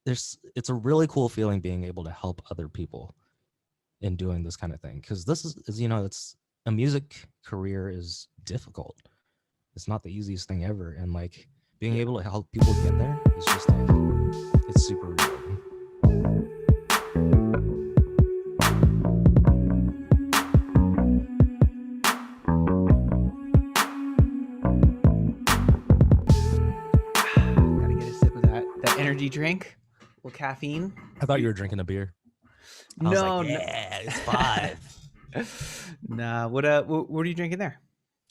it's a really cool feeling being able to help other people in doing this kind of thing, because this is it's a music career is difficult. It's not the easiest thing ever, and like being able to help people get there is just like it's super rewarding. Gotta get a sip of that energy drink. A little caffeine. I thought you were drinking a beer. I was No, like, yeah, it's 5. nah. What are you drinking there?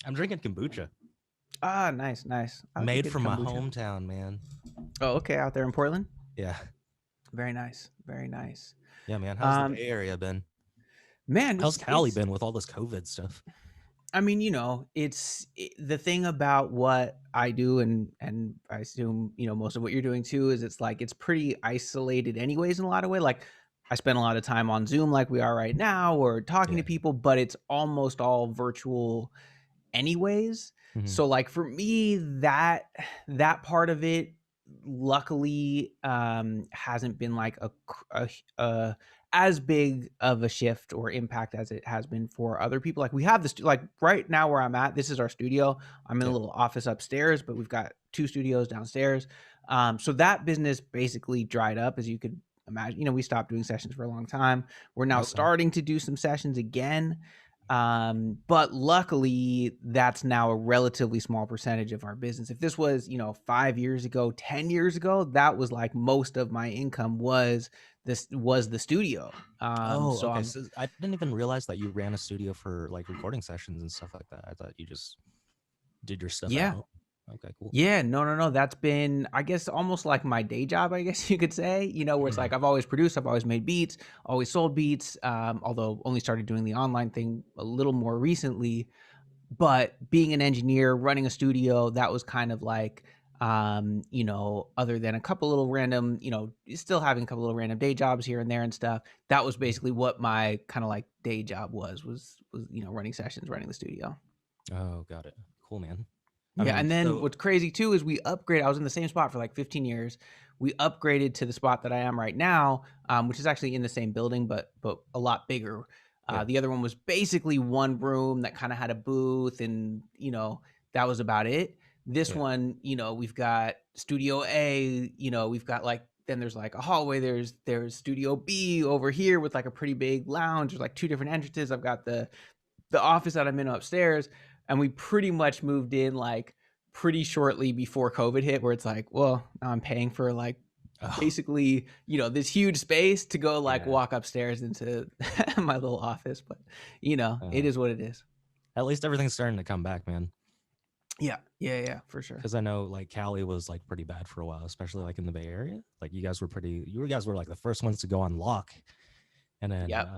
I'm drinking kombucha. Ah, nice. I like a Made good from my kombucha. hometown, man. Oh, okay, out there in Portland. Yeah. Very nice. Very nice. Yeah, man. How's the Um, Bay Area been? man, How's Cali it's been with all this COVID stuff? I mean, the thing about what I do, and I assume most of what you're doing too, is it's like it's pretty isolated, anyways. In a lot of way, like I spend a lot of time on Zoom, like we are right now, or talking Yeah. to people, but it's almost all virtual, anyways. Mhm. So, like for me, that part of it, luckily, hasn't been like a as big of a shift or impact as it has been for other people. Like we have this, like right now where I'm at, this is our studio. I'm in a Yeah. little office upstairs, but we've got 2 studios downstairs. So that business basically dried up, as you could imagine. We stopped doing sessions for a long time. We're now Okay. starting to do some sessions again. But luckily that's now a relatively small percentage of our business. If this was 5 years ago, 10 years ago, that was like most of my income was the studio. Oh, So okay. I'm So I didn't even realize that you ran a studio for like recording sessions and stuff like that. I thought you just did your stuff at yeah. home. Okay, cool. Yeah, no. That's been, I guess, almost like my day job, I guess you could say, where it's Mhm. like I've always produced, I've always made beats, always sold beats, although only started doing the online thing a little more recently. But being an engineer, running a studio, that was kind of like, other than a couple little random, still having a couple little random day jobs here and there and stuff. That was Mhm. basically what my kind of like day job was running sessions, running the studio. Oh, got it. Cool, man. I Yeah, mean, and then so what's crazy too is we upgrade. I was in the same spot for like 15 years. We upgraded to the spot that I am right now, which is actually in the same building, but a lot bigger. yeah, The other one was basically one room that kind of had a booth, and that was about it. This yeah, one, we've got Studio A. We've got like then there's like a hallway. There's Studio B over here with like a pretty big lounge. There's like 2 different entrances. I've got the office that I'm in upstairs, and we pretty much moved in like pretty shortly before COVID hit, where it's like, well, now I'm paying for like oh, basically, this huge space to go like yeah. walk upstairs into my little office. But it Uh, is what it is. at least everything's starting to come back, man. Yeah, for sure. Because I know like Cali was like pretty bad for a while, especially like in the Bay Area. Like you guys were like the first ones to go on lock, and then Yep.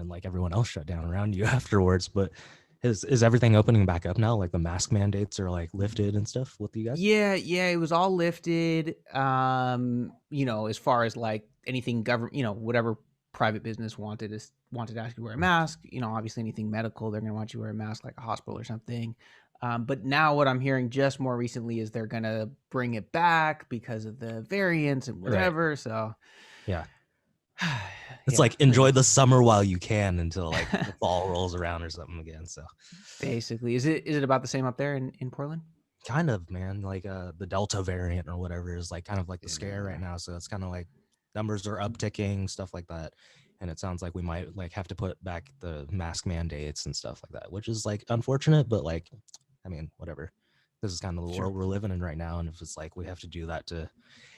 like everyone else shut down around you afterwards. But is everything opening back up now? Like the mask mandates are like lifted and stuff with you guys? Yeah, it was all lifted. As far as like anything government, whatever private business wanted to ask you to wear a mask. Obviously anything medical, they're gonna want you to wear a mask, like a hospital or something. But now what I'm hearing just more recently is they're gonna bring it back because of the variants and Right. whatever. So Yeah. It's yeah, like enjoy the summer while you can until like the fall rolls around or something again. So basically, is it about the same up there in Portland? kind of, man, like the Delta variant or whatever is like kind of like the scare right Yeah. now. So it's kind of like numbers are upticking, stuff like that. And it sounds like we might like have to put back the mask mandates and stuff like that, which is like unfortunate, but like, I mean, whatever. This is kind of the Sure. world we're living in right now. And if it's like we have to do that to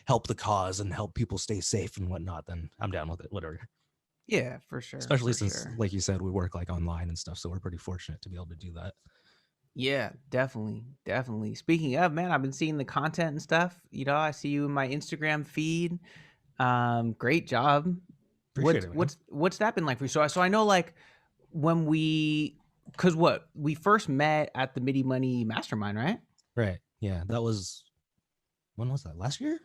help the cause and help people stay safe and whatnot, then I'm down with it, whatever. Yeah, for sure, Especially for since, sure. like you said, we work like online and stuff. So we're pretty fortunate to be able to do that. Yeah, definitely. Speaking of, man, I've been seeing the content and stuff. I see you in my Instagram feed. Great job. Appreciate it, man. What's that been like for you? So I know like when cause what we first met at the Midi Money Mastermind, right? Right. Yeah. That was, when was that? Last year?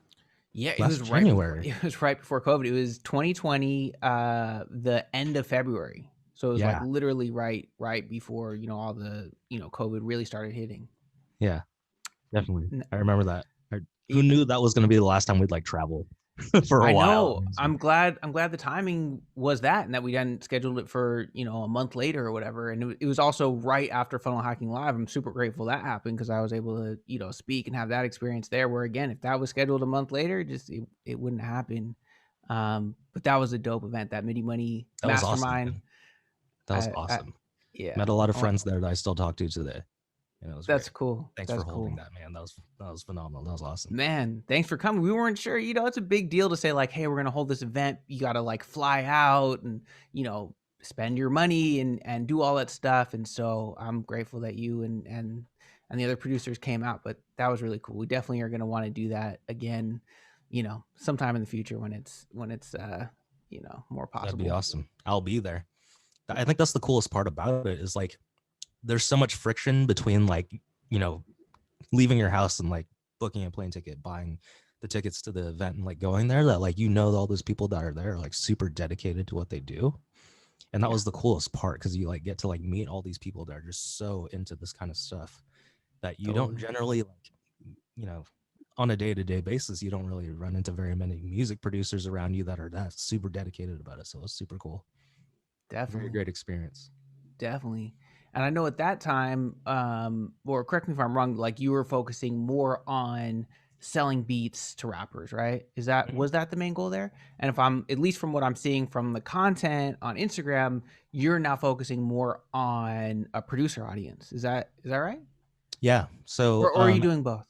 Yeah, it was Last right before January. it was right before COVID. It was 2020, the end of February. So it was like Yeah. literally right before all the COVID really started hitting. Yeah. Definitely. N- I remember that. Who knew that was going to be the last time we'd like travel? for a I while. know. I'm glad the timing was that, and that we hadn't scheduled it for, a month later or whatever. And it was also right after Funnel Hacking Live. I'm super grateful that happened because I was able to, speak and have that experience there. Where again, if that was scheduled a month later, just it wouldn't happen. But that was a dope event. That Midi Money That was awesome, Mastermind. man. That was I awesome. yeah. Met a lot of Oh, friends there that I still talk to today. And it was that's great. cool. Thanks for That's holding cool. that, man. That was phenomenal. That was awesome. Man, thanks for coming. We weren't sure, it's a big deal to say like, hey, we're going to hold this event. You got to like fly out and, spend your money and do all that stuff. And so I'm grateful that you and the other producers came out, but that was really cool. We definitely are going to want to do that again, sometime in the future when it's more That'd be possible. awesome. I'll be there. I think that's the coolest part about it is like there's so much friction between like, you know, leaving your house and like booking a plane ticket, buying the tickets to the event and like going there that like all those people that are there are like super dedicated to what they do. And that Yeah, was the coolest part because you like get to like meet all these people that are just so into this kind of stuff that you don't totally. generally like, you know, on a day-to-day basis, you don't really run into very many music producers around you that are that super dedicated about it. So it was super cool. Very Definitely. great experience. Definitely. And I know at that time, or correct me if I'm wrong, like you were focusing more on selling beats to rappers, right? Mhm. Was that the main goal there? And if I'm at least from what I'm seeing from the content on Instagram, you're now focusing more on a producer audience. Is that right? Yeah. So Or are you doing both?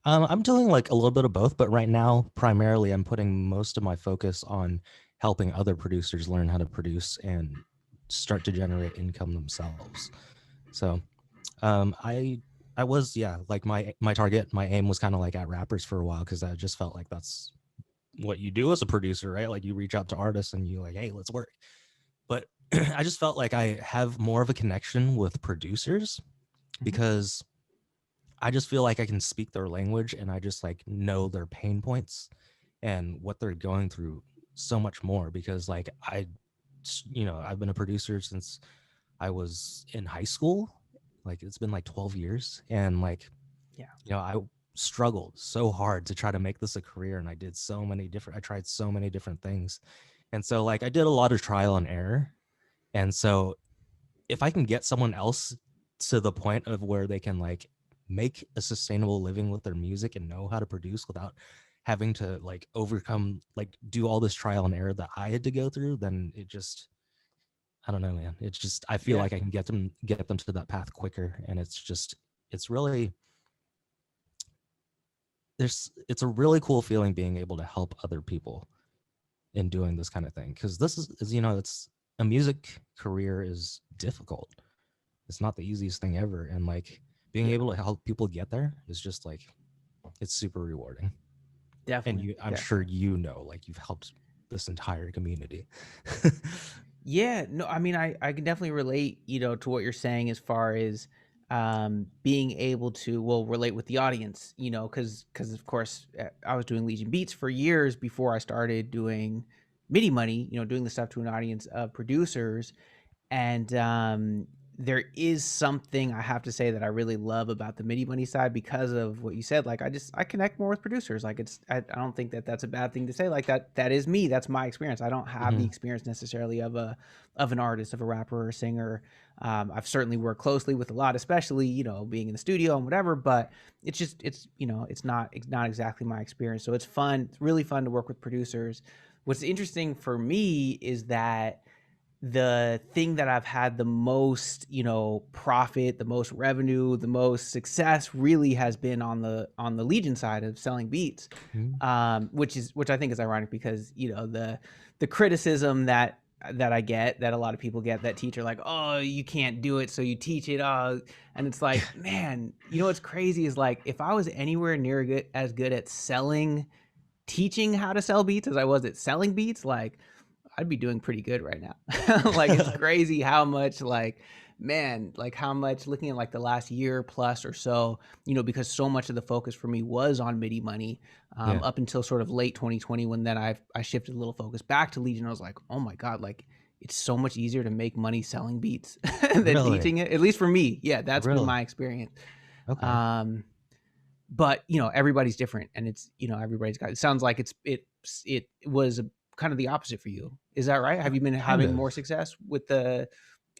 I'm doing like a little bit of both, but right now, primarily, I'm putting most of my focus on helping other producers learn how to produce and start to generate income themselves. So, I was like my target, my aim was kind of like at rappers for a while because I just felt like that's what you do as a producer, right? Like you reach out to artists and you like, hey, let's work. But I just felt like I have more of a connection with producers Mhm. because I just feel like I can speak their language and I just like know their pain points and what they're going through so much more because like I've been a producer since I was in high school. Like it's been like 12 years and like Yeah. I struggled so hard to try to make this a career and I tried so many different things. And so like I did a lot of trial and error. And so if I can get someone else to the point of where they can like make a sustainable living with their music and know how to produce without having to like overcome like do all this trial and error that I had to go through, then it just I don't know, man. It's just I feel Yeah. like I can get them to that path quicker, and it's really it's a really cool feeling being able to help other people in doing this kind of thing because this is it's a music career is difficult. It's not the easiest thing ever, and like being Yeah. able to help people get there is just like it's super rewarding. And Definitely. I'm sure like you've helped this entire community. Yeah, no, I mean, I can definitely relate, to what you're saying as far as being able to, well, relate with the audience, because of course I was doing Legion Beats for years before I started doing Midi Money, doing the stuff to an audience of producers, and there is something I have to say that I really love about the Midi Money side because of what you said. Like I connect more with producers. Like I don't think that that's a bad thing to say. Like that is me. That's my experience. I don't have the Mhm. experience necessarily of an artist, of a rapper or a singer. I've certainly worked closely with a lot, especially being in the studio and whatever. But it's not exactly my experience. So it's fun. It's really fun to work with producers. What's interesting for me is that the thing that I've had the most, profit, the most revenue, the most success really has been on the Legion side of selling beats, Mhm. which I think is ironic because the criticism that I get, that a lot of people get, that teacher like, oh, you can't do it, so you teach it, and it's like, man, what's crazy is like if I was anywhere near as good at teaching how to sell beats as I was at selling beats, like I'd be doing pretty good right now. Like it's crazy how much how much looking at like the last year plus or so, because so much of the focus for me was on Midi Money, Yeah, up until sort of late 2020 when then I shifted a little focus back to Legion. I was like, oh my God, like it's so much easier to make money selling beats than really, teaching it. At least for me. Yeah, that's been really. my experience. Okay. Um, but everybody's different and it's everybody's got, it sounds like it was kind of the opposite for you. Is that right? Have you been Kind having of. more success with the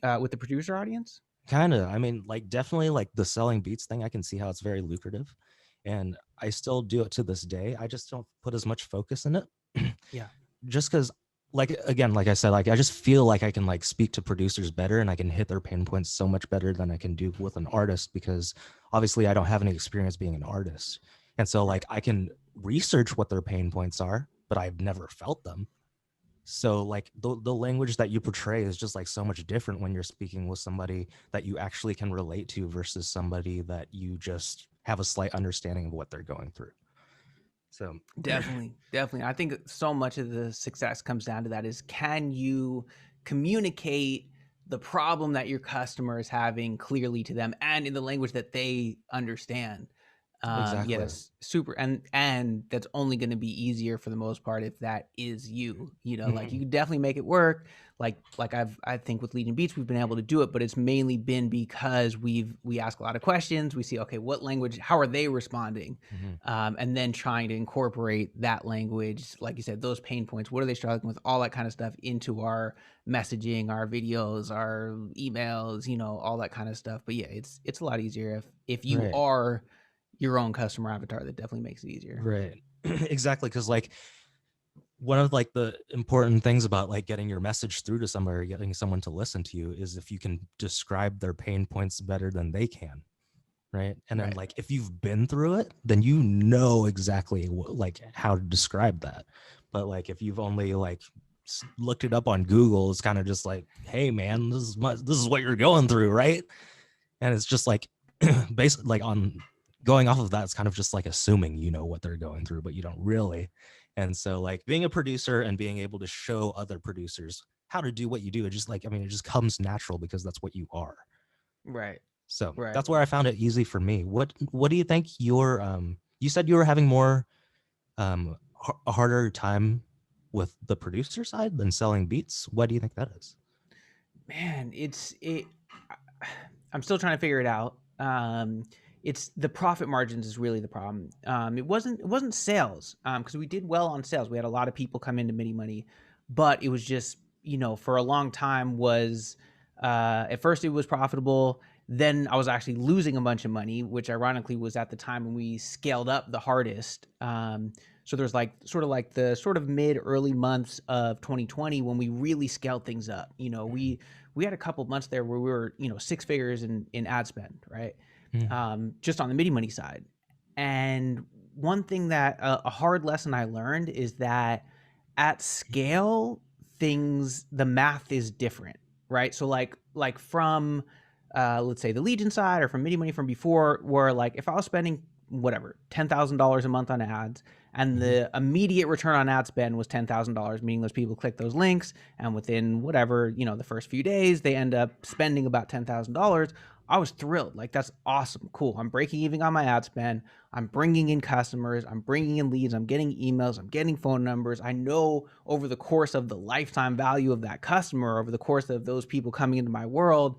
producer audience? Kind of. I mean, like definitely like the selling beats thing, I can see how it's very lucrative. And I still do it to this day. I just don't put as much focus in it. Yeah. Just because like again, like I said, like I just feel like I can like speak to producers better and I can hit their pain points so much better than I can do with an artist, because obviously I don't have any experience being an artist. And so Right. like I can research what their pain points are, but I've never felt them. So like the language that you portray is just like so much different when you're speaking with somebody that you actually can relate to versus somebody that you just have a slight understanding of what they're going through. So Definitely, definitely. I think so much of the success comes down to that is, can you communicate the problem that your customer is having clearly to them and in the language that they understand? Yeah, exactly. that's super, and that's only going to be easier for the most part if that is you. You know, like you Mhm. can definitely make it work. I think with Leading Beats we've been able to do it, but it's mainly been because we ask a lot of questions. We see, okay, what language, how are they responding, Mhm. and then trying to incorporate that language, like you said, those pain points. What are they struggling with? All that kind of stuff into our messaging, our videos, our emails. You know, all that kind of stuff. But yeah, it's a lot easier if you Right. are your own customer avatar. That definitely makes it easier. Right. Exactly. Because like one of like the important things about like getting your message through to somebody or getting someone to listen to you is if you can describe their pain points better than they can. Right. And then Right. like if you've been through it, then you know exactly like how to describe that. But like if you've only like looked it up on Google, it's kind of just like, hey man, this is what you're going through, right? And it's just like basically like on going off of that, it's kind of just like assuming you know what they're going through, but you don't really. And so like being a producer and being able to show other producers how to do what you do, it just like, I mean, it just comes natural because that's what you are. Right. So Right. that's where I found it easy for me. What do you think your you said you were having more a harder time with the producer side than selling beats? What do you think that is? Man, I'm still trying to figure it out. It's the profit margins is really the problem. It wasn't sales, because we did well on sales. We had a lot of people come into Midi Money, but it was just, for a long time was, at first it was profitable. Then I was actually losing a bunch of money, which ironically was at the time when we scaled up the hardest. So there's like sort of mid early months of 2020 when we really scaled things up. We had a couple months there where we were, six figures in ad spend, right? Mm, Just on the Midi Money side. And one thing that a hard lesson I learned is that at scale, the math is different, right? So like from let's say the Legion side or from Midi Money from before, where like if I was spending whatever $10,000 a month on ads, and mhm, the immediate return on ad spend was $10,000, meaning those people click those links, and within whatever, the first few days, they end up spending about $10,000. I was thrilled. Like, that's awesome. Cool. I'm breaking even on my ad spend. I'm bringing in customers. I'm bringing in leads. I'm getting emails. I'm getting phone numbers. I know over the course of the lifetime value of that customer, over the course of those people coming into my world,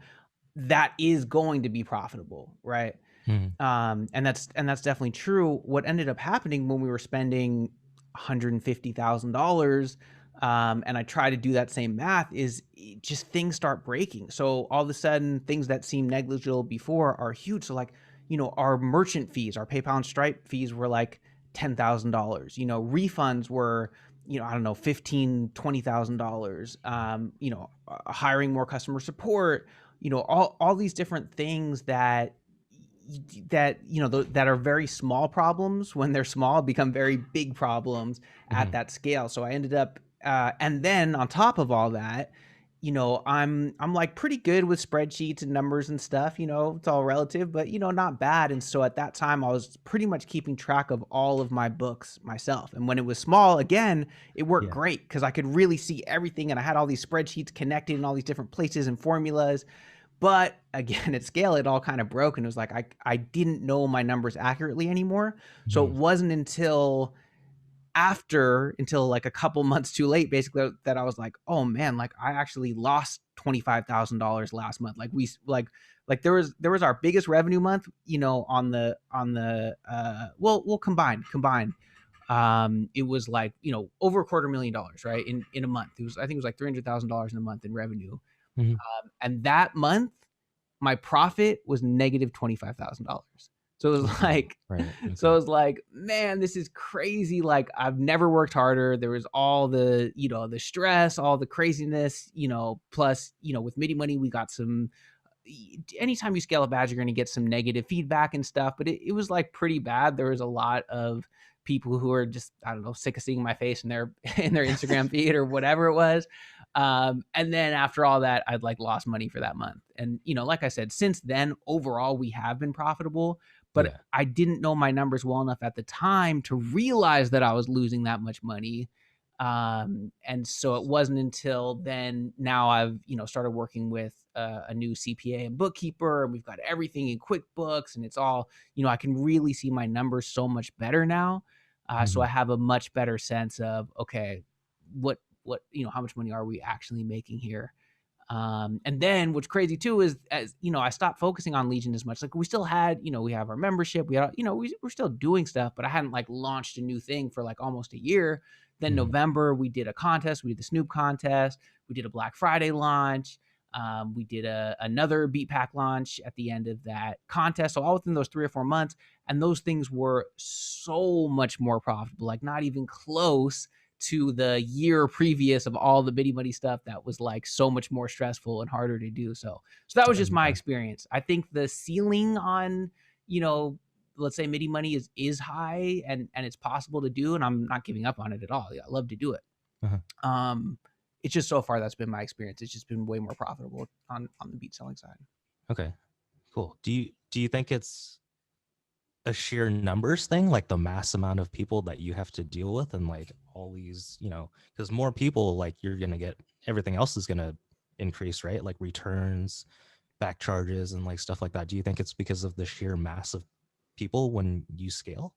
that is going to be profitable, right? mhm, And that's definitely true. What ended up happening when we were spending $150,000, and I try to do that same math, is just things start breaking. So all of a sudden, things that seemed negligible before are huge. So like, our merchant fees, our PayPal and Stripe fees were like $10,000. Refunds were, I don't know, $15,000, $20,000. Hiring more customer support. All these different things that are very small problems, when they're small, become very big problems at mhm. that scale. So I ended up, and then on top of all that, I'm like pretty good with spreadsheets and numbers and stuff. It's all relative, but not bad. And so at that time, I was pretty much keeping track of all of my books myself. And when it was small, again, it worked Yeah. great because I could really see everything, and I had all these spreadsheets connected in all these different places and formulas. But again, at scale, it all kind of broke, and it was like I didn't know my numbers accurately anymore. So it Mhm, wasn't until like a couple months too late, basically, that I was like, oh man, like I actually lost $25,000 last month. Like there was our biggest revenue month, on the well, we'll combine. It was like, over $250,000, right? In a month. I think it was like $300,000 in a month in revenue. Hmm. And that month, my profit was negative $25,000. So it was Okay. like, Right. so Okay. it was like, man, this is crazy. Like, I've never worked harder. There was all the, the stress, all the craziness, plus, with Midi Money, we got some, anytime you scale a badge, you're going to get some negative feedback and stuff, but it was like pretty bad. There was a lot of people who are just, I don't know, sick of seeing my face in their in their Instagram feed or whatever it was. And then after all that, I'd like lost money for that month. And like I said, since then, overall, we have been profitable, but Yeah. I didn't know my numbers well enough at the time to realize that I was losing that much money. And so it wasn't until then, now I've started working with a new CPA and bookkeeper, and we've got everything in QuickBooks, and it's all, I can really see my numbers so much better now. So Hmm. I have a much better sense of, okay, what how much money are we actually making here. And then what's crazy too is, as I stopped focusing on Legion as much. Like, we still had, we have our membership, we had, we're still doing stuff, but I hadn't like launched a new thing for like almost a year. Then Hmm. November, we did a contest. We did the Snoop contest. We did a Black Friday launch. We did another Beat Pack launch at the end of that contest. So all within those 3 or 4 months, and those things were so much more profitable. Like, not even close to the year previous of all the Midi Money stuff that was like so much more stressful and harder to do. So that was just my Okay. experience. I think the ceiling on, you know, let's say Midi Money is high, and it's possible to do, and I'm not giving up on it at all. Yeah, I love to do it. Uh-huh. Um, it's just, so far, that's been my experience. It's just been way more profitable on the beat selling side. Okay. Cool. Do you think it's a sheer numbers thing, like the mass amount of people that you have to deal with, and like all these, because more people, like you're gonna get, everything else is gonna increase, right? Like returns, back charges, and like stuff like that. Do you think it's because of the sheer mass of people when you scale?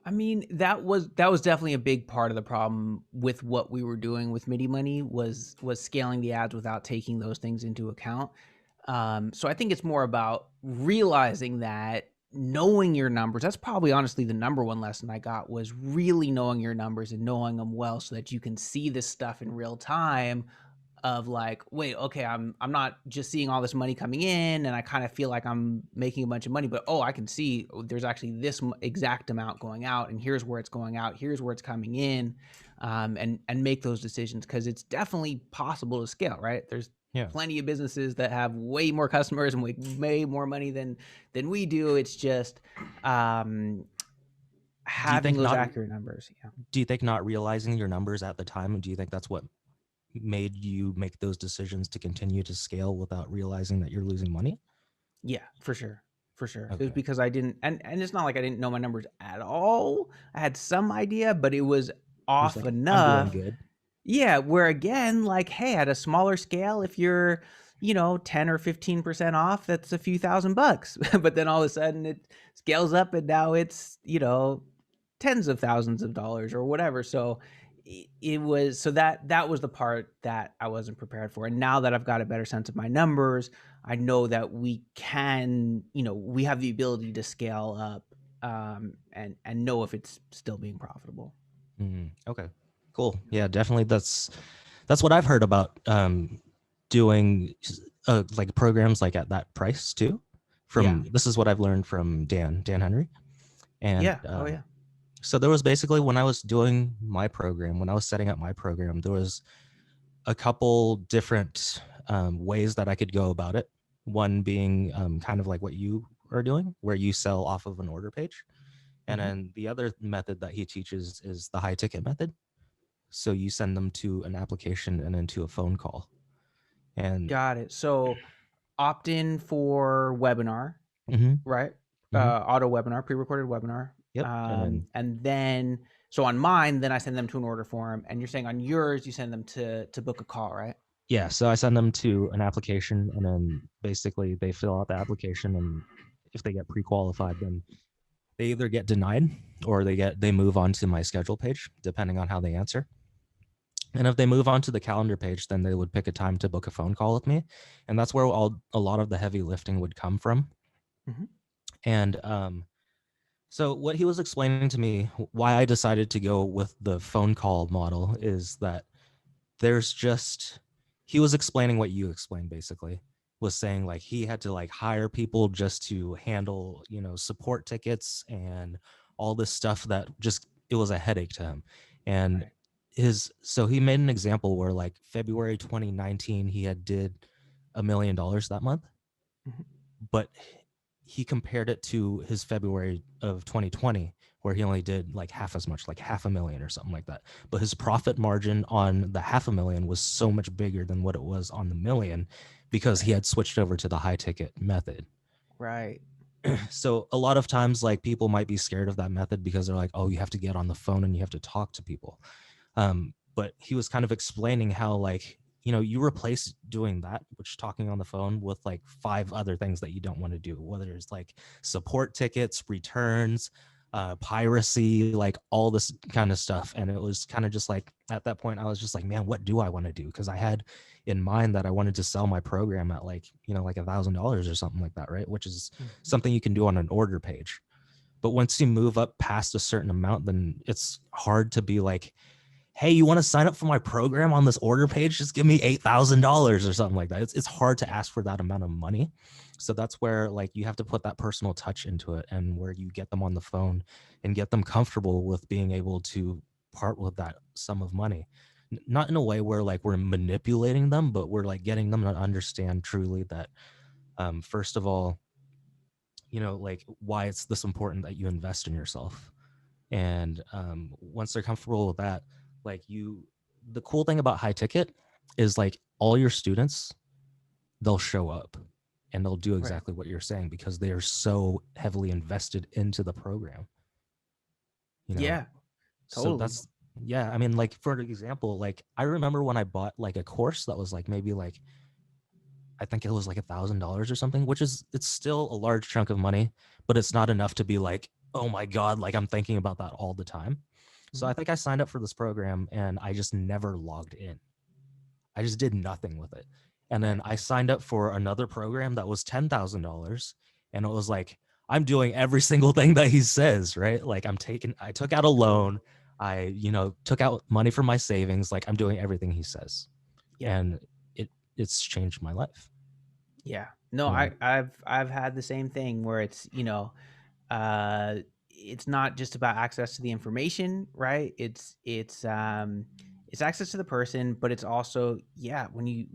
I mean, that was definitely a big part of the problem with what we were doing with Midi Money, was scaling the ads without taking those things into account. So I think it's more about realizing that, knowing your numbers. That's probably honestly the number one lesson I got, was really knowing your numbers and knowing them well, so that you can see this stuff in real time, of like, wait, okay, I'm not just seeing all this money coming in and I kind of feel like I'm making a bunch of money, but I can see, there's actually this exact amount going out, and here's where it's going out, here's where it's coming in. And make those decisions, because it's definitely possible to scale, right? There's Yeah. plenty of businesses that have way more customers and way more money than we do. It's just Do you having think those not? accurate numbers. Yeah. Do you think not realizing your numbers at the time? Do you think that's what made you make those decisions to continue to scale without realizing that you're losing money? Yeah, for sure. For sure. It was Okay. because I didn't, and it's not like I didn't know my numbers at all. I had some idea, but it was You're just off like, I'm doing enough. good. Yeah, where again, like, hey, at a smaller scale, if you're, 10 or 15% off, that's a few $1,000. But then all of a sudden it scales up, and now it's, tens of thousands of dollars or whatever. So it was, so that was the part that I wasn't prepared for. And now that I've got a better sense of my numbers, I know that we can, we have the ability to scale up, and know if it's still being profitable. Okay. Cool. Yeah, definitely. That's what I've heard about doing like programs like at that price too. Yeah. From This is what I've learned from Dan Henry, and Yeah. Oh yeah. so there was basically, when I was doing my program, when I was setting up my program, there was a couple different ways that I could go about it. One being kind of like what you are doing, where you sell off of an order page. And Mhm. then the other method that he teaches is the high ticket method. So you send them to an application and then to a phone call. And Got it. So opt in for webinar, mhm, right? mhm, Auto webinar, pre-recorded webinar. yep. And then And then, so on mine, then I send them to an order form, and you're saying on yours, you send them to book a call, right? yeah, so I send them to an application, and then basically they fill out the application, and if they get pre-qualified, then they either get denied or they move on to my schedule page, depending on how they answer. And if they move on to the calendar page, then they would pick a time to book a phone call with me, and that's where a lot of the heavy lifting would come from. Mhm. And So what he was explaining to me, why I decided to go with the phone call model, is that there's just, he was explaining what you explained, basically, was saying like he had to like hire people just to handle, support tickets and all this stuff that just, it was a headache to him. And Right. so he made an example where like February 2019 he had did $1 million that month, Mhm. but he compared it to his February of 2020, where he only did like half as much, like half a million or something like that. But his profit margin on the half a million was so much bigger than what it was on the million, because he Right. had switched over to the high ticket method. Right. So a lot of times, like, people might be scared of that method because they're like, oh, you have to get on the phone and you have to talk to people. But he was kind of explaining how, like, you replace doing that, which talking on the phone, with like 5 other things that you don't want to do, whether it's like support tickets, returns, piracy, like all this kind of stuff. And it was kind of just like, at that point, I was just like, man, what do I want to do? Because I had in mind that I wanted to sell my program at like, like $1,000 or something like that, right? Which is Mhm. something you can do on an order page. But once you move up past a certain amount, then it's hard to be like, hey, you want to sign up for my program on this order page? Just give me $8,000 or something like that. It's hard to ask for that amount of money. So that's where, like, you have to put that personal touch into it, and where you get them on the phone and get them comfortable with being able to part with that sum of money. Not in a way where like we're manipulating them, but we're like getting them to understand truly that, first of all, like, why it's this important that you invest in yourself. And once they're comfortable with that, like, the cool thing about high ticket is like all your students, they'll show up and they'll do Right. exactly what you're saying because they are so heavily invested into the program, you know Yeah. so Totally. that's, yeah, I mean, like, for example, like, I remember when I bought like a course that was like maybe like, I think it was like $1,000 or something, which is, it's still a large chunk of money, but it's not enough to be like, oh my God, like I'm thinking about that all the time. So Mhm. I think I signed up for this program and I just never logged in. I just did nothing with it. And then Right. I signed up for another program that was $10,000. And it was like, I'm doing every single thing that he says, right? Like, I took out a loan. I, took out money from my savings. Like, I'm doing everything he says. Yeah. And it's changed my life, Yeah. No, you know? I've had the same thing where uh it's not just about access to the information, right? It's access to the person, but it's also, yeah, when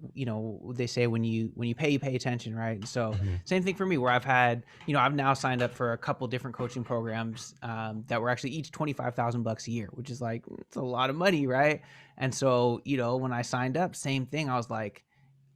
they say when you pay, you pay attention, right? And so Mhm. same thing for me, where I've now signed up for a couple different coaching programs that were actually each $25,000 a year, which is like, it's a lot of money, right? And so, when I signed up, same thing, I was like,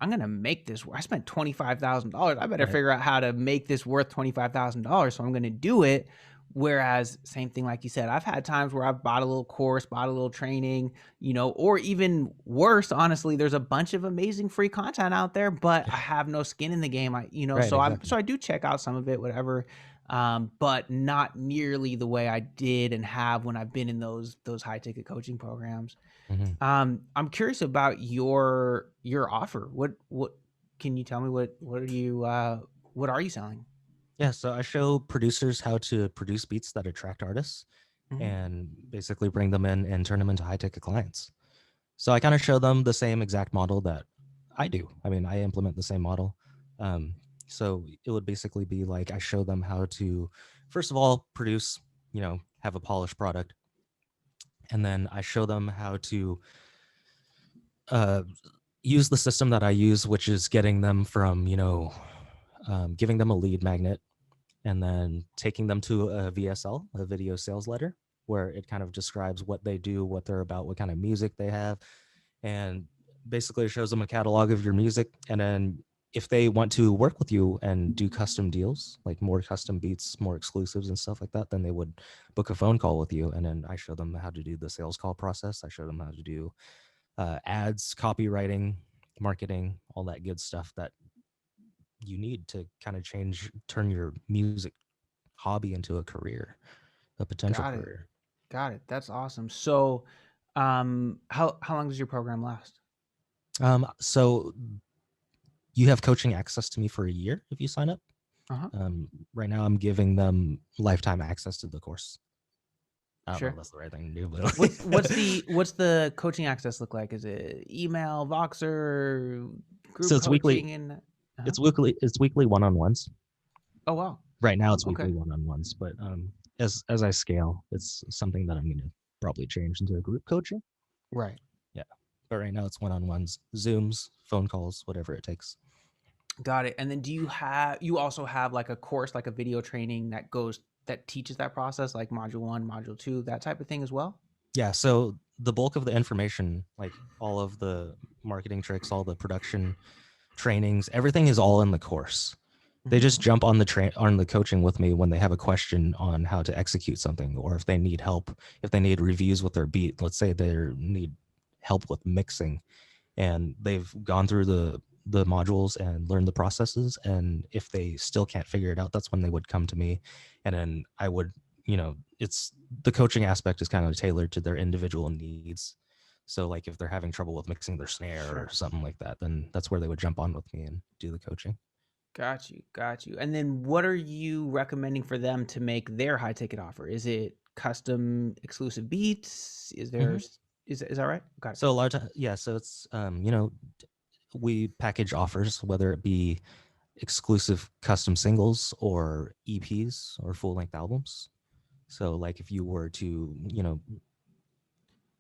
I'm gonna make this. I spent $25,000. I better Right. figure out how to make this worth $25,000. So I'm gonna do it. Whereas, same thing, like you said, I've had times where I've bought a little course, bought a little training, or even worse, honestly, there's a bunch of amazing free content out there, but I have no skin in the game. Right. So Exactly. I do check out some of it, whatever, but not nearly the way I did and have when I've been in those high ticket coaching programs. Mhm. I'm curious about your offer. What can you tell me? What are you selling? Yeah. So I show producers how to produce beats that attract artists Mhm. and basically bring them in and turn them into high ticket clients. So I kind of show them the same exact model that I do. I mean, I implement the same model. Um, so it would basically be like, I show them how to, first of all, produce, have a polished product. And then I show them how to uh, use the system that I use, which is getting them from, giving them a lead magnet and then taking them to a VSL, a video sales letter, where it kind of describes what they do, what they're about, what kind of music they have, and basically shows them a catalog of your music. And then if they want to work with you and do custom deals, like more custom beats, more exclusives and stuff like that, then they would book a phone call with you. And then I show them how to do the sales call process. I show them how to do ads, copywriting, marketing, all that good stuff that you need to kind of turn your music hobby into a career, a potential Got it. career. Got it. That's awesome. So, how long does your program last? So you have coaching access to me for a year if you sign up. Uh-huh. Right now I'm giving them lifetime access to the course. I don't know if Sure. that's the right thing to do, but What's the coaching access look like? Is it email, Voxer, so group coaching, and uh-huh. it's weekly one-on-ones. Oh wow. Right now it's Okay. weekly one-on-ones, but as I scale, it's something that I'm going to probably change into a group coaching. Right. Yeah. But right now it's one-on-ones, Zooms, phone calls, whatever it takes. Got it. And then you also have like a course, like a video training that teaches that process, like module 1, module 2, that type of thing as well? Yeah, so the bulk of the information, like all of the marketing tricks, all the production trainings, everything is all in the course. They Mhm. just jump on the coaching with me when they have a question on how to execute something, or if they need help, if they need reviews with their beat. Let's say they need help with mixing, and they've gone through the modules and learned the processes, and if they still can't figure it out, that's when they would come to me, and then I would, it's the coaching aspect is kind of tailored to their individual needs. So like if they're having trouble with mixing their snare or Sure. something like that, then that's where they would jump on with me and do the coaching. Got you. Got you. And then what are you recommending for them to make their high ticket offer? Is it custom exclusive beats? Hmm. Is that right? Got it. So a lot of time, yeah. So it's we package offers, whether it be exclusive custom singles or EPs or full length albums. So like if you were to,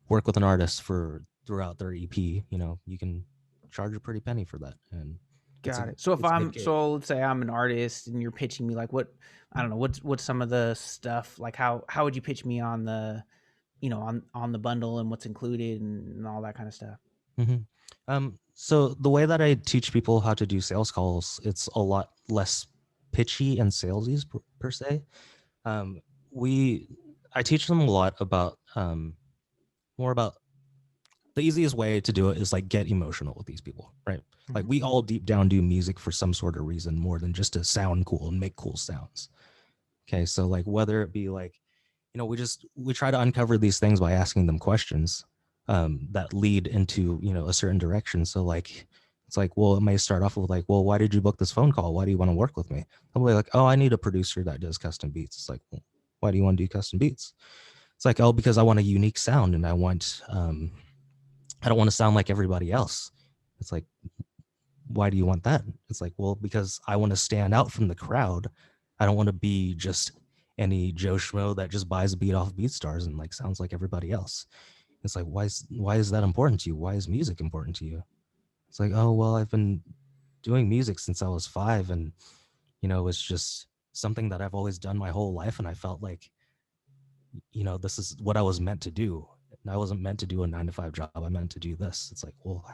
work with an artist for throughout their EP, you can charge a pretty penny for that. And it's a Got it. So if it's a good I'm gig. so let's say I'm an artist and you're pitching me like what I don't know, what's some of the stuff like how would you pitch me on the on the bundle and what's included and all that kind of stuff? Hmm. So the way that I teach people how to do sales calls, it's a lot less pitchy and salesy per se. Um, we I teach them a lot about more about the easiest way to do it is like get emotional with these people, right? Like Mhm. we all deep down do music for some sort of reason more than just to sound cool and make cool sounds. Okay, so like whether it be like, we try to uncover these things by asking them questions that lead into a certain direction. So like it's like, well, it may start off with like, well, why did you book this phone call? Why do you want to work with me? I'll be like, oh, I need a producer that does custom beats. It's like, well, why do you want to do custom beats? It's like, oh, because I want a unique sound and I don't want to sound like everybody else. It's like, why do you want that? It's like, well, because I want to stand out from the crowd. I don't want to be just any Joe Schmo that just buys a beat off BeatStars and like sounds like everybody else. It's like, why is that important to you? Why is music important to you? It's like, oh well, I've been doing music since I was 5, and it's just something that I've always done my whole life, and I felt like, this is what I was meant to do. And I wasn't meant to do a 9 to 5 job. I meant to do this. It's like, well,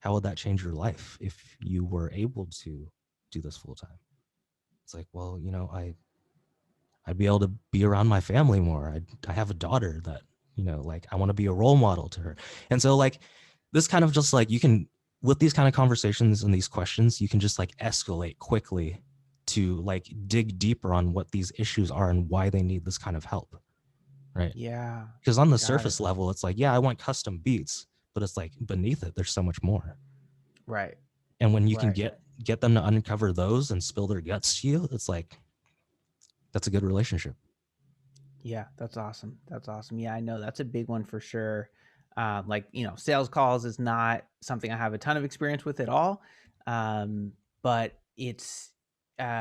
how would that change your life if you were able to do this full time? It's like, well, I'd be able to be around my family more. I have a daughter that, like I want to be a role model to her. And so like this kind of just like you can, with these kind of conversations and these questions, you can just like escalate quickly to like dig deeper on what these issues are and why they need this kind of help. Right. Yeah. Because on the Got it. surface level, it's like, yeah, I want custom beats, but it's like beneath it, there's so much more. Right. And when you can Right. get them to uncover those and spill their guts to you, it's like that's a good relationship. Yeah, that's awesome. That's awesome. Yeah, I know that's a big one for sure. Like sales calls is not something I have a ton of experience with at all, but it's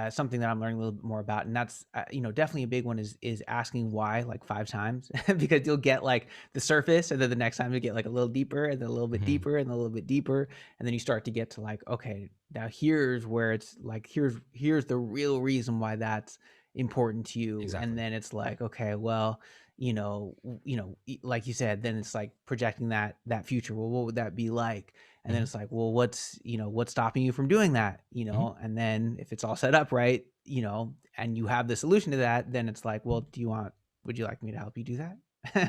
something that I'm learning a little bit more about, and that's definitely a big one is asking why like 5 times because you'll get like the surface, and then the next time you get like a little deeper, and then a little bit Mm-hmm. deeper, and a little bit deeper, and then you start to get to like, okay, now here's where it's like here's the real reason why that's important to you, and Exactly. then it's like, okay, well, like you said, then it's like projecting that future. Well, what would that be like? And then Mm-hmm. it's like, well, what's stopping you from doing that? Mm-hmm. And then if it's all set up right, and you have the solution to that, then it's like, well, would you like me to help you do that?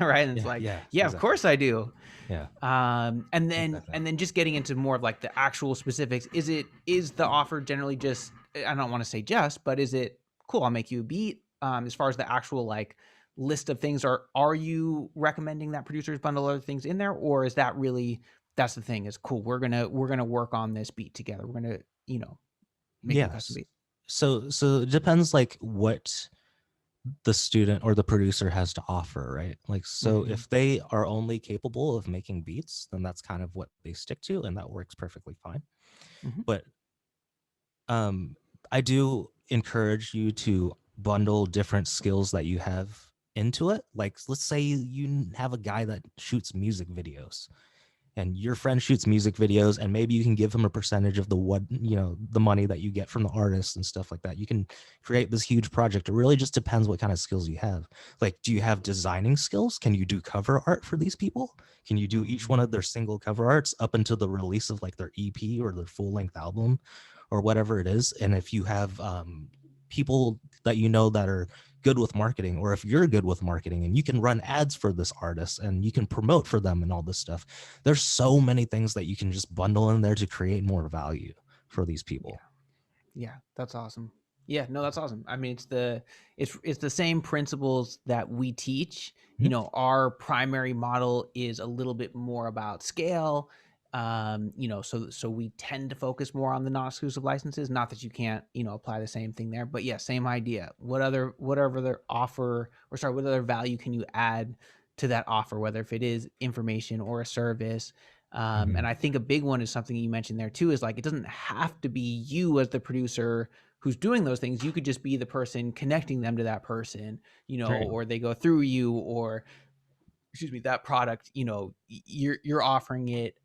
Right? And it's Yeah. like, Yeah. yeah, of Exactly. course I do. Yeah. And then Exactly. just getting into more of like the actual specifics. Is the offer generally just, I don't want to say just, but is it cool? I'll make you a beat. As far as the actual like list of things, are you recommending that producers bundle other things in there, or is that really that's the thing is cool? We're gonna work on this beat together. We're gonna make you a custom Yes. beat. So it depends like what the student or the producer has to offer, right? Like, so Mm-hmm. if they are only capable of making beats, then that's kind of what they stick to, and that works perfectly fine. Mm-hmm. But um, I do encourage you to bundle different skills that you have into it. Like, let's say you have a guy that shoots music videos, and your friend shoots music videos, and maybe you can give him a percentage of the what the money that you get from the artist and stuff like that. You can create this huge project. It really just depends what kind of skills you have. Like, do you have designing skills? Can you do cover art for these people? Can you do each one of Mm-hmm. their single cover arts up until the release of like their EP or their full length album or whatever it is? And if you have people that you know that are good with marketing, or if you're good with marketing and you can run ads for this artist and you can promote for them and all this stuff, there's so many things that you can just bundle in there to create more value for these Yeah. people. Yeah, that's awesome. Yeah, no, that's awesome. I mean, it's the same principles that we teach. You Mhm. know, our primary model is a little bit more about scale. You know, so we tend to focus more on the non-exclusive licenses. Not that you can't, you know, apply the same thing there, but yeah, same idea. Whatever other offer, or sorry, what other value can you add to that offer, whether if it is information or a service. And Mhm. I think a big one is something you mentioned there too, is like it doesn't have to be you as the producer who's doing those things. You could just be the person connecting them to that person, you know, Right. or they go through you, or excuse me, that product, you know, you're offering it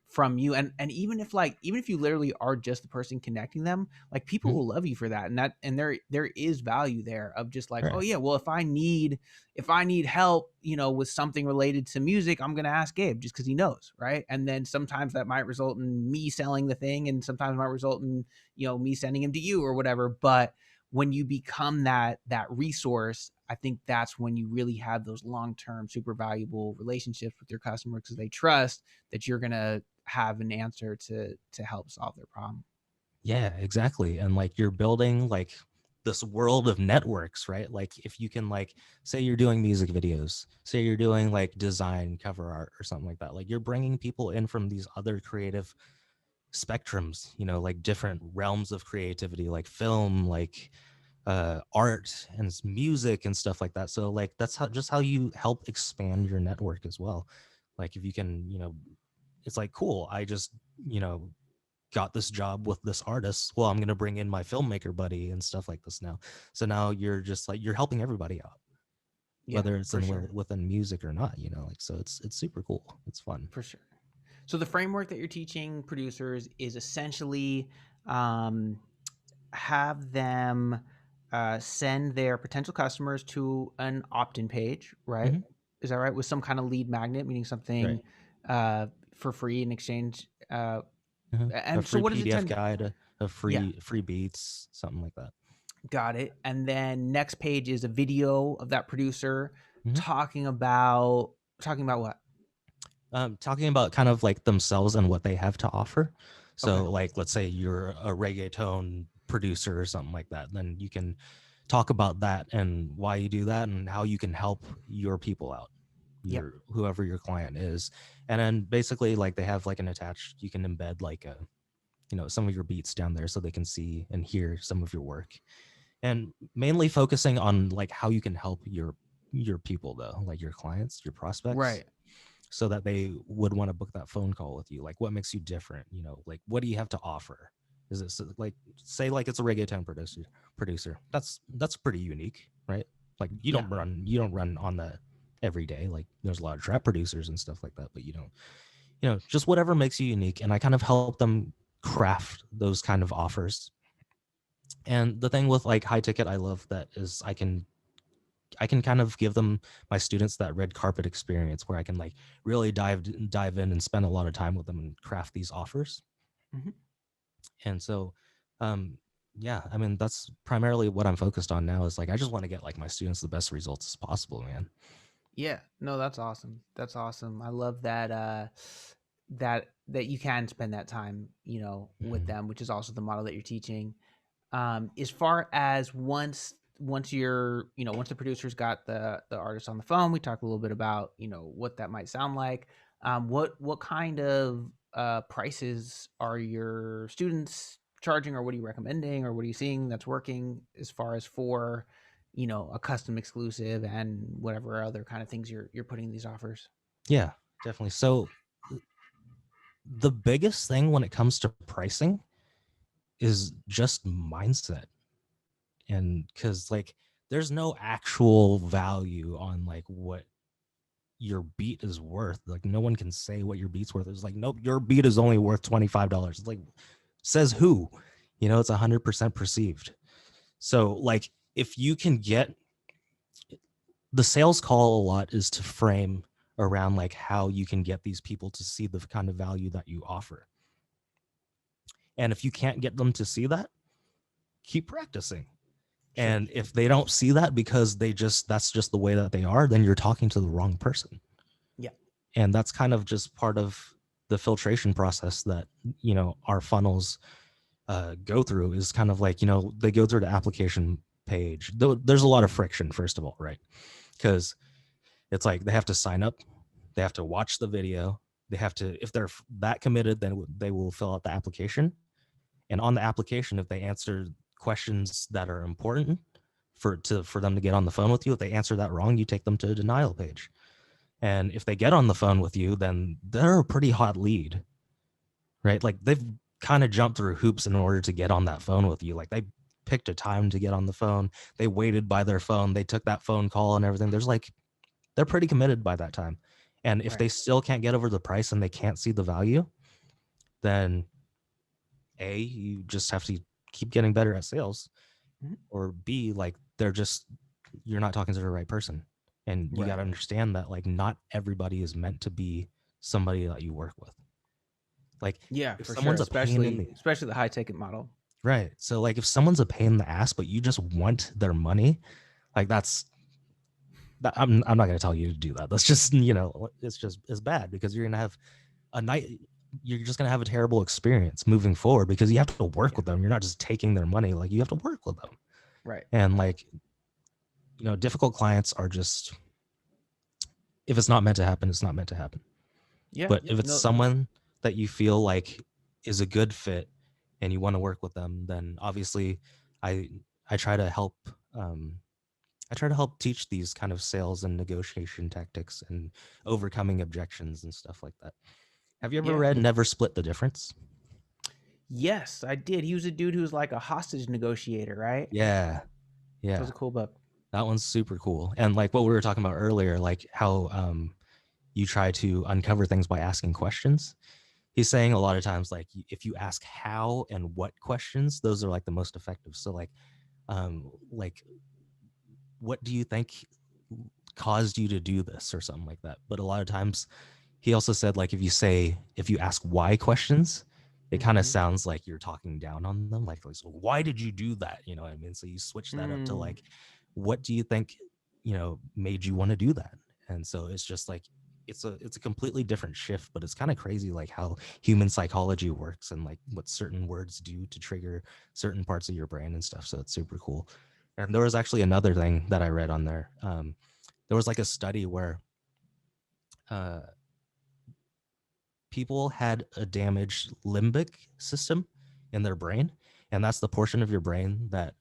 from you. And even if you literally are just the person connecting them, like people Mhm. will love you for that. And there is value there of just like, oh Right. yeah, well, if I need help, you know, with something related to music, I'm gonna ask Gabe just because he knows, right? And then sometimes that might result in me selling the thing, and sometimes it might result in, you know, me sending him to you or whatever. But when you become that resource, I think that's when you really have those long-term super valuable relationships with your customer, because they trust that you're going to have an answer to help solve their problem. Yeah, exactly. And like you're building like this world of networks, right? Like if you can like say you're doing music videos, say you're doing like design, cover art or something like that. Like you're bringing people in from these other creative spectrums, like different realms of creativity, like film, like art and music and stuff like that. So like that's how you help expand your network as well. Like if you can, it's like cool. I just, you know, got this job with this artist. Well, I'm gonna bring in my filmmaker buddy and stuff like this now. So now you're just like you're helping everybody out, Yeah, whether it's for in sure. within music or not. Like so it's super cool. It's fun. For sure. So the framework that you're teaching producers is essentially um, have them send their potential customers to an opt-in page, right? Hmm. Is that right? With some kind of lead magnet, meaning Right. something for free in exchange. A And so, free what does it PDF tend? guide, a Yeah, free beats, something like that. got it. And then next page is a video of that producer Mhm. talking about what? Talking about kind of like themselves and what they have to offer. Okay. So, like, let's say you're a reggaeton producer or something like that, then you can talk about that and why you do that and how you can help your people out, Yep. your whoever your client is. And then basically, like, they have like an attached, you can embed like a, some of your beats down there so they can see and hear some of your work. And mainly focusing on like how you can help your people though, like your clients, your prospects, Right. so that they would want to book that phone call with you. Like, what makes you different? Like, what do you have to offer? Is it like, say, like it's a reggaeton producer? That's pretty unique, right? Like, Yeah. you don't run on that every day. Like, there's a lot of trap producers and stuff like that, but you don't. Just whatever makes you unique. And I kind of help them craft those kind of offers. And the thing with like high ticket, I love that is I can kind of give them my students that red carpet experience where I can like really dive in and spend a lot of time with them and craft these offers. Mhm. And so um yeah, I mean that's primarily what I'm focused on now is like I just want to get like my students the best results as possible, man. Yeah, no, that's awesome. That's awesome. I love that that you can spend that time, you know, with Mhm. them, which is also the model that you're teaching. As far as once you're, you know, once the producer's got the artist on the phone, we talk a little bit about, you know, what that might sound like. What kind of prices are your students charging, or what are you recommending, or what are you seeing that's working as far as for, a custom exclusive and whatever other kind of things you're putting in these offers? Yeah, definitely. So the biggest thing when it comes to pricing is just mindset. And because like there's no actual value on like what your beat is worth. Like no one can say what your beat's worth. It's like, nope, your beat is only worth $25. It's like, says who? It's 100% perceived. So like if you can get the sales call a lot is to frame around like how you can get these people to see the kind of value that you offer. And if you can't get them to see that, keep practicing. Sure. And if they don't see that because that's just the way that they are, then you're talking to the wrong person. Yeah. And that's kind of just part of the filtration process that, our funnels go through is kind of like, they go through the application page. There's a lot of friction, first of all, right? Because it's like they have to sign up, they have to watch the video, they have to, if they're that committed, then they will fill out the application. And on the application, if they answer questions that are important for them to get on the phone with you, if they answer that wrong, you take them to a denial page. And if they get on the phone with you, then they're a pretty hot lead, right? Like they've kind of jumped through hoops in order to get on that phone with you. Like they picked a time to get on the phone, they waited by their phone, they took that phone call and everything. They're pretty committed by that time. And if they still can't get over the price and they can't see the value, then A, you just have to keep getting better at sales, or B, like you're not talking to the right person. And you got to understand that like not everybody is meant to be somebody that you work with. Like if For someone's sure, a pain in especially the high ticket model. right. So like if someone's a pain in the ass, but you just want their money, like I'm not going to tell you to do that. That's just, it's bad because you're going to have you're just going to have a terrible experience moving forward because you have to work with them. You're not just taking their money. Like you have to work with them. Right. And like, difficult clients are just, if it's not meant to happen, it's not meant to happen. Yeah. But if it's someone that you feel like is a good fit and you want to work with them, then obviously I try to help teach these kind of sales and negotiation tactics and overcoming objections and stuff like that. Have you ever read Never Split the Difference? Yes, I did. He was a dude who was like a hostage negotiator, right? Yeah. That was a cool book. That one's super cool. And like what we were talking about earlier, like how you try to uncover things by asking questions. He's saying a lot of times, like if you ask how and what questions, those are like the most effective. So like what do you think caused you to do this or something like that? But a lot of times he also said, like, if you ask why questions, it kind of sounds like you're talking down on them. Like, so why did you do that? You know what I mean? So you switch that up to like, what do you think, made you want to do that? And so it's just like, it's a completely different shift, but it's kind of crazy, like how human psychology works and like what certain words do to trigger certain parts of your brain and stuff. So it's super cool. And there was actually another thing that I read on there. There was like a study where people had a damaged limbic system in their brain, and that's the portion of your brain that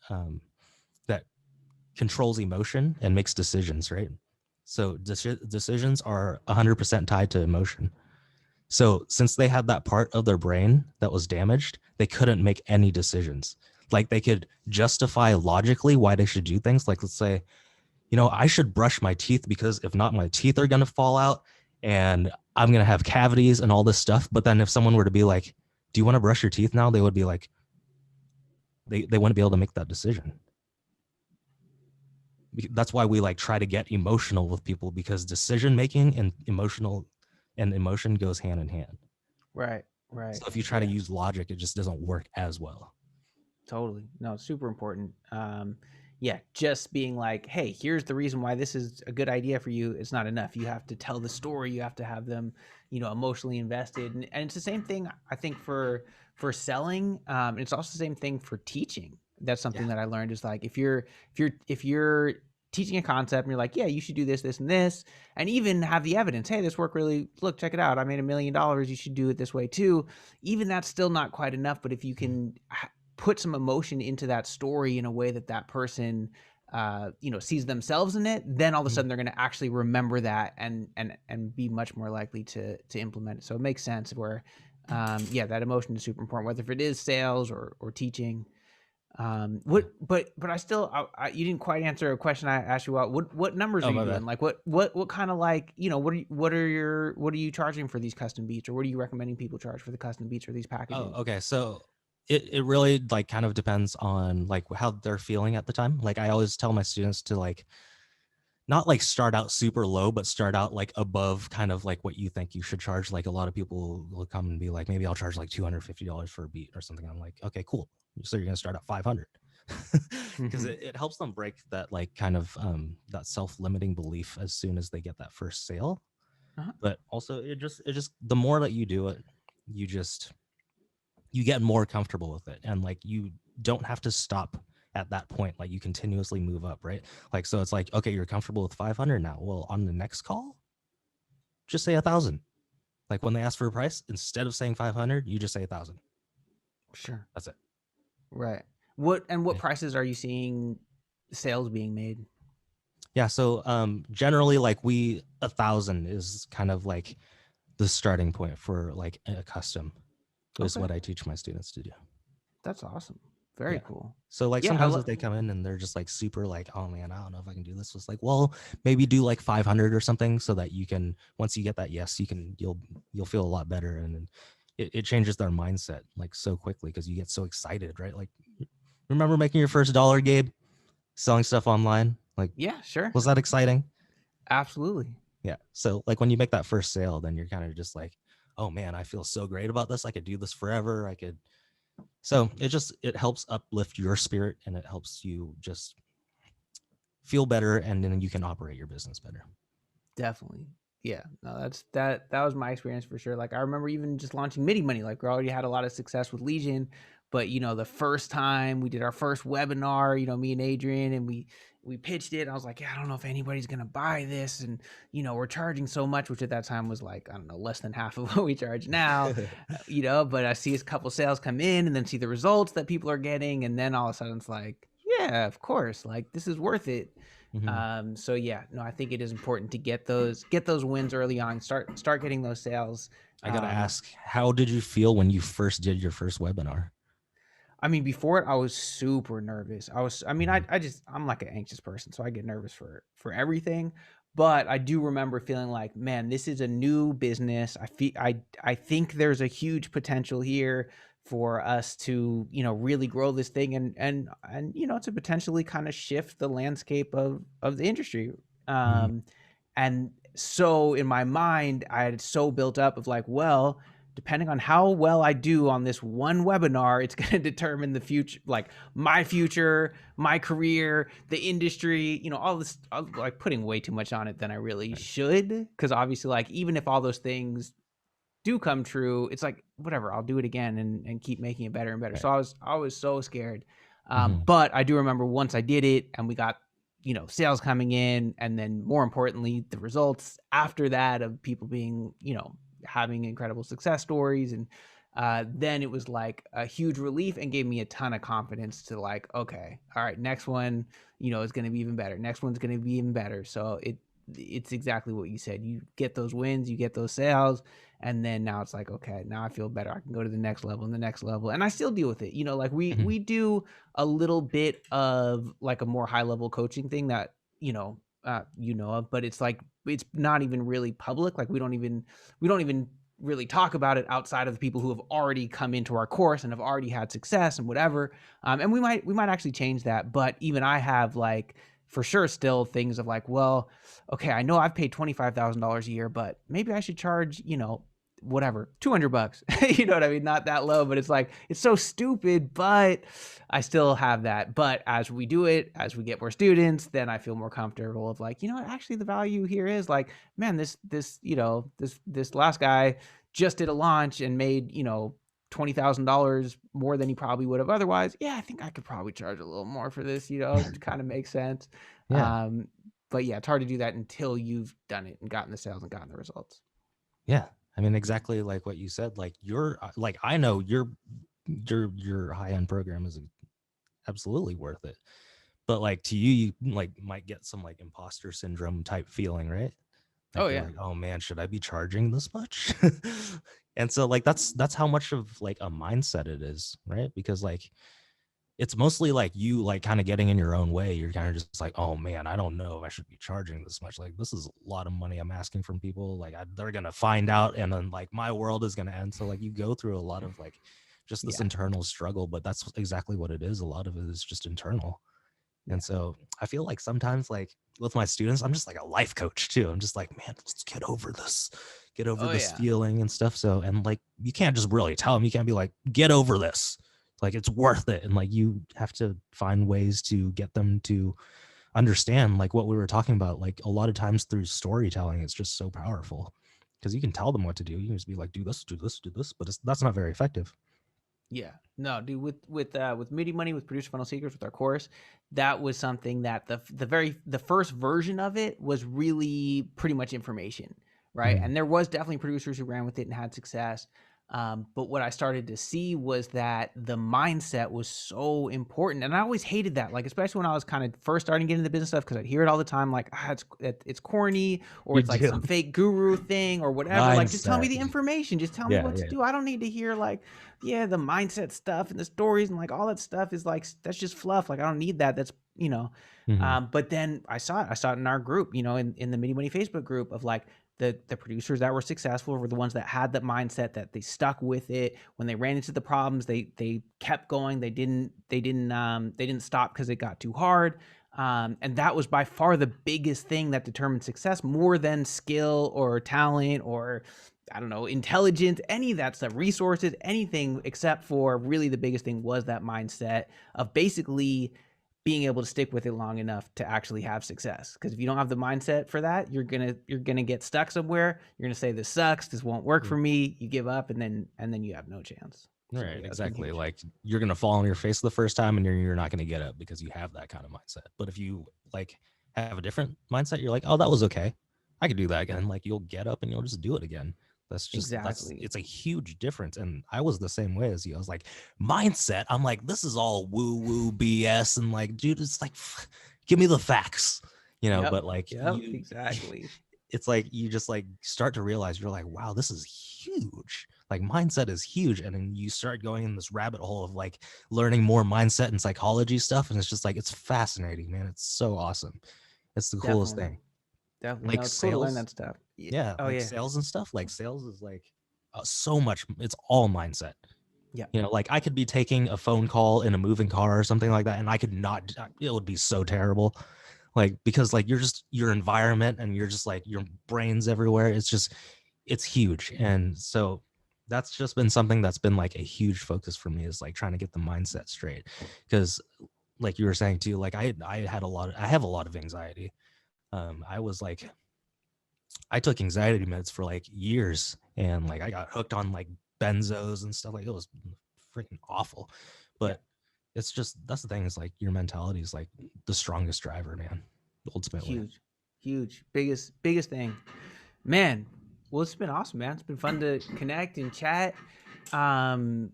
controls emotion and makes decisions, right? So decisions are 100% tied to emotion. So since they had that part of their brain that was damaged, they couldn't make any decisions. Like they could justify logically why they should do things. Like let's say, I should brush my teeth because if not, my teeth are going to fall out and I'm going to have cavities and all this stuff. But then if someone were to be like, do you want to brush your teeth now? They would be like, they wouldn't be able to make that decision. That's why we like try to get emotional with people, because decision making and emotion goes hand in hand. Right. So if you try to use logic, it just doesn't work as well. Totally. No, it's super important. Just being like, hey, here's the reason why this is a good idea for you is not enough. You have to tell the story. You have to have them, emotionally invested. And it's the same thing, I think, for selling. It's also the same thing for teaching. That's something that I learned is like if you're teaching a concept and you're like, yeah, you should do this, this, and this, and even have the evidence. Hey, this work really, look, check it out. I made $1 million. You should do it this way too. Even that's still not quite enough. But if you can put some emotion into that story in a way that that person, sees themselves in it, then all of a sudden they're going to actually remember that and be much more likely to implement it. So it makes sense where, that emotion is super important, whether if it is sales or teaching. But I still, you didn't quite answer a question I asked you about. What numbers Oh, are you my doing? bad. Like what kind of like, what are you charging for these custom beats, or what are you recommending people charge for the custom beats or these packages? Oh, okay. So it really like kind of depends on like how they're feeling at the time. Like I always tell my students to like not like start out super low, but start out like above kind of like what you think you should charge. Like a lot of people will come and be like, maybe I'll charge like $250 for a beat or something. I'm like, okay, cool. So you're gonna start at 500 because it helps them break that like kind of that self-limiting belief as soon as they get that first sale. Uh-huh. But also it just the more that you do it, you get more comfortable with it, and like you don't have to stop at that point. Like you continuously move up, right? Like so it's like, okay, you're comfortable with 500 now, well, on the next call just say 1,000. Like when they ask for a price, instead of saying 500, you just say 1,000. Sure. That's it. Right. What Yeah. prices are you seeing sales being made? Yeah, so generally like 1,000 is kind of like the starting point for like a custom is Okay. what I teach my students to do. That's awesome. Very Yeah. cool. So like Yeah, sometimes if they come in and they're just like super like, oh man, I don't know if I can do this. It's like, well, maybe do like 500 or something so that you can, once you get that yes, you'll feel a lot better, and it changes their mindset like so quickly because you get so excited, right? Like, remember making your first dollar, Gabe? Selling stuff online, like, yeah, sure. was that exciting? Absolutely. Yeah. So like when you make that first sale, then you're kind of just like, oh man, I feel so great about this. I could do this forever. I could. So it helps uplift your spirit, and it helps you just feel better, and then you can operate your business better. Definitely. Yeah. No, that was my experience for sure. Like I remember even just launching Midi Money. Like we already had a lot of success with Legion, but the first time we did our first webinar, me and Adrian, and we pitched it. I was like, yeah, I don't know if anybody's gonna buy this, and we're charging so much, which at that time was like, I don't know, less than half of what we charge now. But I see a couple sales come in, and then see the results that people are getting, and then all of a sudden it's like, yeah, of course, like this is worth it. So yeah, no, I think it is important to get those wins early on. Start getting those sales. I gotta ask, how did you feel when you first did your first webinar? I mean, before it, I was super nervous. I'm like an anxious person, so I get nervous for everything. But I do remember feeling like, man, this is a new business. I think there's a huge potential here for us to, really grow this thing and to potentially kind of shift the landscape of the industry. And so in my mind, I had so built up of like, well, depending on how well I do on this one webinar, it's going to determine the future, like my future, my career, the industry, all this. I'm like putting way too much on it than I really should. Because obviously, like, even if all those things do come true, it's like, whatever, I'll do it again and keep making it better and better. Right. So I was so scared. But I do remember once I did it and we got, sales coming in, and then more importantly, the results after that of people being, having incredible success stories. And then it was like a huge relief and gave me a ton of confidence to like, okay, all right, next one, is going to be even better. Next one's going to be even better. So it's exactly what you said. You get those wins, you get those sales, and then now it's like, okay, now I feel better. I can go to the next level and the next level, and I still deal with it. Like we do a little bit of like a more high level coaching thing that of, but it's like it's not even really public. Like we don't even really talk about it outside of the people who have already come into our course and have already had success and whatever. And we might actually change that, but even I have like for sure still things of like, well, okay, I know I've paid $25,000 a year, but maybe I should charge, whatever, $200. You know what I mean? Not that low, but it's like, it's so stupid, but I still have that. But as we do it, as we get more students, then I feel more comfortable of like, actually the value here is like, man, this last guy just did a launch and made, $20,000 more than he probably would have otherwise. Yeah, I think I could probably charge a little more for this, it kind of makes sense. Yeah. But yeah, it's hard to do that until you've done it and gotten the sales and gotten the results. Yeah. I mean, exactly like what you said. Like like I know your high end program is absolutely worth it, but like to you, you like might get some like imposter syndrome type feeling, right? Oh Like you're yeah. like, oh man, should I be charging this much? And so like that's how much of like a mindset it is, right? Because like it's mostly like you like kind of getting in your own way. You're kind of just like, oh man, I don't know if I should be charging this much. Like this is a lot of money I'm asking from people. Like they're gonna find out, and then like my world is gonna end. So like you go through a lot of like just this Yeah. internal struggle, but that's exactly what it is. A lot of it is just internal. Yeah. And so I feel like sometimes like with my students, I'm just like a life coach too. I'm just like, man, let's get over Oh this yeah. feeling and stuff. So, and like, you can't just really tell them, you can't be like, get over this. Like, it's worth it. And like, you have to find ways to get them to understand like what we were talking about. Like, a lot of times through storytelling, it's just so powerful because you can tell them what to do. You can just be like, do this, do this, do this, but that's not very effective. Yeah. No, dude, with Midi Money, with Producer Funnel Secrets, with our course, that was something that the first version of it was really pretty much information, right? Mm. And there was definitely producers who ran with it and had success. But what I started to see was that the mindset was so important, and I always hated that. Like, especially when I was kind of first starting getting into the business stuff, because I'd hear it all the time, like, it's corny, or You it's like do. some fake guru thing or whatever. Like, just tell me Mindset. the information, just tell me Yeah, what to yeah. do. I don't need to hear like, yeah, the mindset stuff and the stories and like all that stuff is like, that's just fluff. Like, I don't need that. That's, you know. Mm-hmm. But then I saw it in our group, in the Midi Money Facebook group, of like the producers that were successful were the ones that had that mindset, that they stuck with it when they ran into the problems. They kept going. They didn't stop because it got too hard. And that was by far the biggest thing that determined success, more than skill or talent or, I don't know, intelligence, any of that stuff, resources, anything, except for really the biggest thing was that mindset of basically being able to stick with it long enough to actually have success. Because if you don't have the mindset for that, you're gonna get stuck somewhere. You're gonna say, this sucks, this won't work for me. You give up, and then you have no chance. So Right, yeah, it's been exactly. huge. Like you're gonna fall on your face the first time, and you're not gonna get up because you have that kind of mindset. But if you like have a different mindset, you're like, oh, that was okay. I could do that again. Like you'll get up and you'll just do it again. That's Exactly. it's a huge difference. And I was the same way as you. I was like, mindset. I'm like, this is all woo woo BS, and like, dude, it's like, give me the facts, Yep. But like Yep. Exactly. it's like you just like start to realize you're like, wow, this is huge. Like mindset is huge. And then you start going in this rabbit hole of like learning more mindset and psychology stuff. And it's just like, it's fascinating, man. It's so awesome. It's the coolest Definitely. thing. Definitely. Like No, it's cool to learn sales. that stuff. Yeah. Yeah. Oh Like yeah. sales and stuff. Like sales is like so much. It's all mindset. Yeah. Like I could be taking a phone call in a moving car or something like that. And I could not, it would be so terrible. Like, because like you're just your environment and you're just like your brain's everywhere. It's huge. And so that's just been something that's been like a huge focus for me, is like trying to get the mindset straight. Because like you were saying too, like I have a lot of anxiety. I was like, I took anxiety meds for like years, and like I got hooked on like benzos and stuff. Like it was freaking awful. Yeah. But it's just, that's the thing, is like your mentality is like the strongest driver, man. Ultimately. Huge. Huge. Biggest thing. Man, well, it's been awesome, man. It's been fun to connect and chat. Um,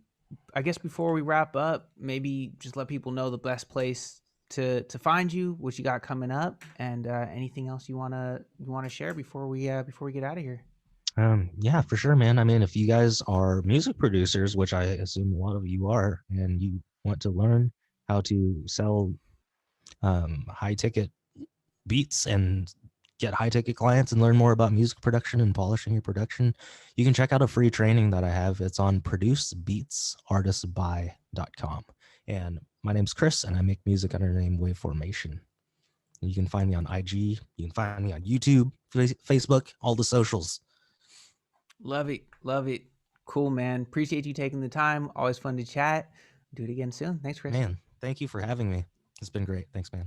I guess before we wrap up, maybe just let people know the best place to find you, what you got coming up, and anything else you wanna share before we get out of here. Yeah, for sure, man. I mean, if you guys are music producers, which I assume a lot of you are, and you want to learn how to sell high ticket beats and get high ticket clients and learn more about music production and polishing your production, you can check out a free training that I have. It's on producebeatsartistby.com. And my name's Chris, and I make music under the name Wav Formation. And you can find me on IG, you can find me on YouTube, Facebook, all the socials. Love it. Love it. Cool, man. Appreciate you taking the time. Always fun to chat. Do it again soon. Thanks, Chris. Man, thank you for having me. It's been great. Thanks, man.